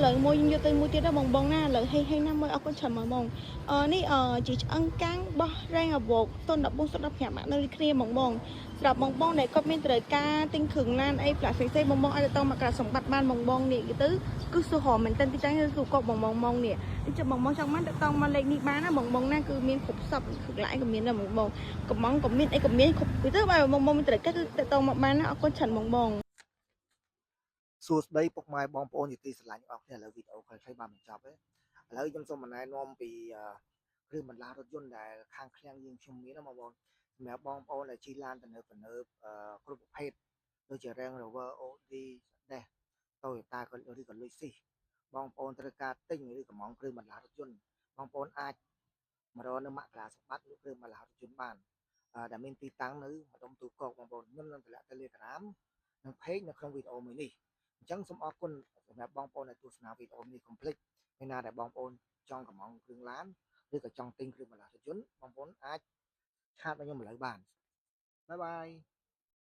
Lời môi vô từ môi tiết đó bong bong na lời hay năm mươi ở con chầm mà mong ní chỉ ăn cang bo rang ở bộ tôn đập bông sốt đập nhảm nơi kia bong bong này có miếng trời ca tinh khừng lan ấy là xây bong bong ai tao mặc cả sòng bạt ban bong bong nè cái tứ cứ sơ hò mình tên tí trắng dù có bong bong nè đi cho bong bong trong mắt tao mà lên đi bán á bong bong na cứ miếng khục sập khục lại cái miếng là bong bong còn miếng ấy còn miếng khục cái tứ bài bong bong trời cái tao mặc bán á ở con chầm bong bong សួស្តីពុកម៉ែបងប្អូនជាទីស្រឡាញ់អរគ្នាឥឡូវវីដេអូខ្លីៗបានបញ្ចប់ហើយឥឡូវខ្ញុំសូមណែនាំពីគ្រឿងបន្លាស់រថយន្តដែលខាងឃ្លាំងយើងខ្ញុំមានណាបងប្អូនសម្រាប់បងប្អូនដែលជិះឡានទំនើបគ្រប់ប្រភេទដូចជា Range Rover Audi Dash Toyota ក៏ឬក៏ Lexus បងប្អូនត្រូវការទិញឬកម្មង់គ្រឿងបន្លាស់រថយន្តបងប្អូនអាចមករកនៅម៉ាកក្លាសម្បត្តិគ្រឿងបន្លាស់រថយន្តបានដែលមានទីតាំងនៅម្ដុំទូកកបងប្អូនខ្ញុំនឹងតម្លាក់ Telegram និង Page នៅក្នុងវីដេអូមួយនេះអញ្ចឹងសូមអរគុណសម្រាប់បងប្អូនដែលទស្សនាវីដេអូនេះកុំភ្លេចពេលណាដែលបងប្អូនចង់កម្មង់គ្រឿងឡានឬក៏ចង់ទិញគ្រឿងបន្លាស់រថយន្តបងប្អូនអាចឆាតមកខ្ញុំឥឡូវបានបាយបាយ